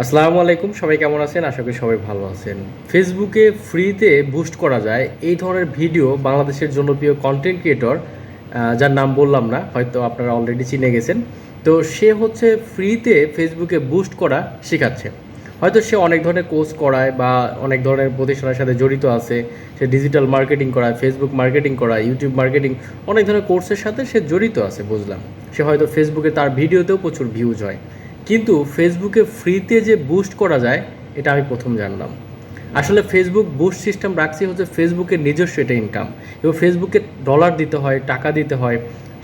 আসসালামু আলাইকুম, সবাই কেমন আছেন? আশা করি সবাই ভালো আছেন। ফেসবুকে ফ্রিতে বুস্ট করা যায় এই ধরনের ভিডিও বাংলাদেশের জনপ্রিয় কন্টেন্ট ক্রিয়েটর, যার নাম বললাম না, হয়তো আপনারা অলরেডি চিনে গেছেন। তো সে হচ্ছে ফ্রিতে ফেসবুকে বুস্ট করা শেখাচ্ছে। হয়তো সে অনেক ধরনের কোর্স করায় বা অনেক ধরনের প্রতিষ্ঠানের সাথে জড়িত আছে। সে ডিজিটাল মার্কেটিং করায়, ফেসবুক মার্কেটিং করায়, ইউটিউব মার্কেটিং, অনেক ধরনের কোর্সের সাথে সে জড়িত আছে, বুঝলাম। সে হয়তো ফেসবুকে তার ভিডিওতেও প্রচুর ভিউজ হয়, কিন্তু ফেসবুকে ফ্রিতে যে বুস্ট করা যায় এটা আমি প্রথম জানলাম। আসলে ফেসবুক বুস্ট সিস্টেম রাখছে হচ্ছে ফেসবুকের নিজস্ব এটা ইনকাম, এবং ফেসবুকে ডলার দিতে হয়, টাকা দিতে হয়।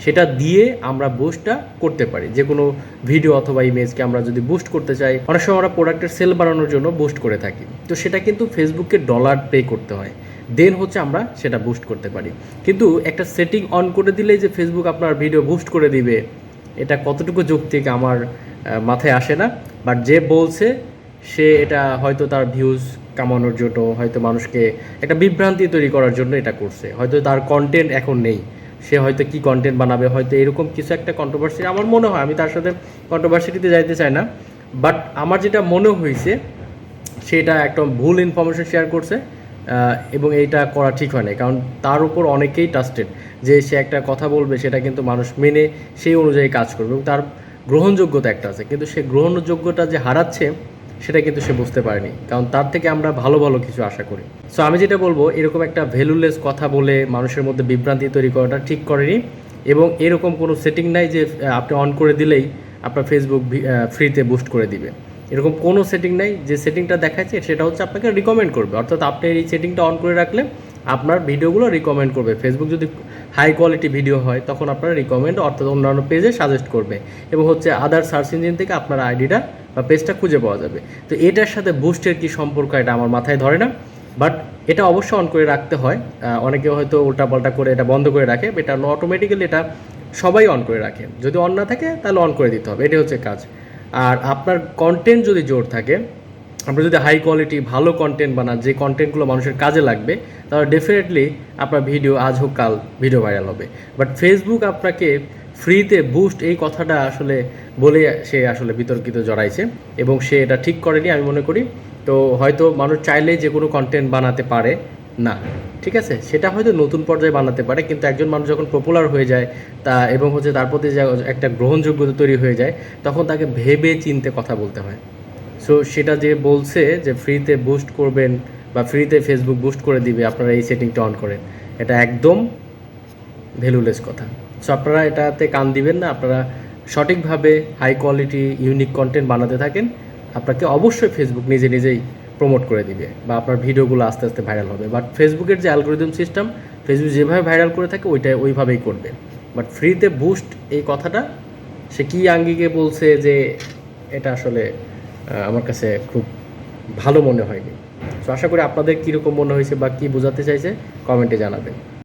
সেটা দিয়ে আমরা বুস্টটা করতে পারি। যে কোনো ভিডিও অথবা ইমেজকে আমরা যদি বুস্ট করতে চাই, অনেক সময় আমরা প্রোডাক্টের সেল বাড়ানোর জন্য বুস্ট করে থাকি। তো সেটা কিন্তু ফেসবুককে ডলার পে করতে হয়, দেন হচ্ছে আমরা সেটা বুস্ট করতে পারি। কিন্তু একটা সেটিং অন করে দিলেই যে ফেসবুক আপনার ভিডিও বুস্ট করে দিবে, এটা কতটুকু যৌক্তিক আমার মাথায় আসে না। বাট যে বলছে সে এটা হয়তো তার ভিউজ কামানোর জন্য, হয়তো মানুষকে একটা বিভ্রান্তি তৈরি করার জন্য এটা করছে। হয়তো তার কন্টেন্ট এখন নেই, সে হয়তো কি কন্টেন্ট বানাবে, হয়তো এরকম কিছু একটা কন্ট্রোভার্সি আমার মনে হয়। আমি তার সাথে কন্ট্রোভার্সিটিতে যাইতে চাই না, বাট আমার যেটা মনে হয়েছে সেটা একটা ভুল ইনফরমেশন শেয়ার করছে। এবং এইটা করা ঠিক হয় না, কারণ তার উপর অনেকেই ট্রাস্টেড। যে সে একটা কথা বলবে সেটা কিন্তু মানুষ মেনে সেই অনুযায়ী কাজ করবে, এবং তার গ্রহণযোগ্যতা একটা আছে। কিন্তু সে গ্রহণযোগ্যতা যে হারাচ্ছে সেটা কিন্তু সে বুঝতে পারেনি, কারণ তার থেকে আমরা ভালো ভালো কিছু আশা করি। সো আমি যেটা বলবো, এরকম একটা ভ্যালুলেস কথা বলে মানুষের মধ্যে বিভ্রান্তি তৈরি করাটা ঠিক করেনি। এবং এরকম কোনো সেটিং নাই যে আপনি অন করে দিলেই আপনার ফেসবুক ফ্রিতে বুস্ট করে দিবে। এরকম কোনো সেটিং নাই। যে সেটিংটা দেখাচ্ছে সেটা হচ্ছে আপনাকে রিকমেন্ড করবে, অর্থাৎ আপনি এই সেটিংটা অন করে রাখলে আপনার ভিডিওগুলো রিকমেন্ড করবে। ফেসবুক যদি হাই কোয়ালিটি ভিডিও হয় তখন আপনার রিকমেন্ড, অর্থাৎ অন্যান্য পেজে সাজেস্ট করবে, এবং হচ্ছে আদার সার্চ ইঞ্জিন থেকে আপনার আইডিটা বা পেজটা খুঁজে পাওয়া যাবে। তো এটার সাথে বুস্টের কী সম্পর্ক এটা আমার মাথায় ধরে না। বাট এটা অবশ্যই অন করে রাখতে হয়। অনেকে হয়তো উল্টাপাল্টা করে এটা বন্ধ করে রাখে, এটা অটোমেটিক্যালি এটা সবাই অন করে রাখে। যদি অন না থাকে তাহলে অন করে দিতে হবে, এটাই হচ্ছে কাজ। আর আপনার কন্টেন্ট যদি জোর থাকে, আপনি যদি হাই কোয়ালিটি ভালো কন্টেন্ট বানান, যে কন্টেন্টগুলো মানুষের কাজে লাগবে, তাহলে ডেফিনেটলি আপনার ভিডিও আজ হোক কাল ভিডিও ভাইরাল হবে। বাট ফেসবুক আপনাকে ফ্রিতে বুস্ট এই কথাটা আসলে বলে সে আসলে বিতর্কিত জড়াইছে, এবং সে এটা ঠিক করেনি আমি মনে করি। তো হয়তো মানুষ চাইলেই যে কোনো কন্টেন্ট বানাতে পারে না, ঠিক আছে, সেটা হয়তো নতুন পর্যায়ে বানাতে পারে, কিন্তু একজন মানুষ যখন পপুলার হয়ে যায় তা এবং হচ্ছে তার প্রতি যে একটা গ্রহণযোগ্যতা তৈরি হয়ে যায়, তখন তাকে ভেবে চিনতে কথা বলতে হয়। সো সেটা যে বলছে যে ফ্রিতে বুস্ট করবেন বা ফ্রিতে ফেসবুক বুস্ট করে দিবে আপনারা এই সেটিংটা অন করেন, এটা একদম ভ্যালুলেস কথা। সো আপনারা এটাতে কান দিবেন না। আপনারা সঠিকভাবে হাই কোয়ালিটি ইউনিক কন্টেন্ট বানাতে থাকেন, আপনাকে অবশ্যই ফেসবুক নিজে নিজেই প্রমোট করে দিবে বা আপনার ভিডিওগুলো আস্তে আস্তে ভাইরাল হবে। বাট ফেসবুকের যে অ্যালগোরিদম সিস্টেম, ফেসবুক যেভাবে ভাইরাল করে থাকে ওইভাবেই করবে। বাট ফ্রিতে বুস্ট এই কথাটা সে কী আঙ্গিকে বলছে, যে এটা আসলে আমার কাছে খুব ভালো মনে হয়নি। তো আশা করি আপনাদের কীরকম মনে হয়েছে বা কী বোঝাতে চাইছে কমেন্টে জানাবেন।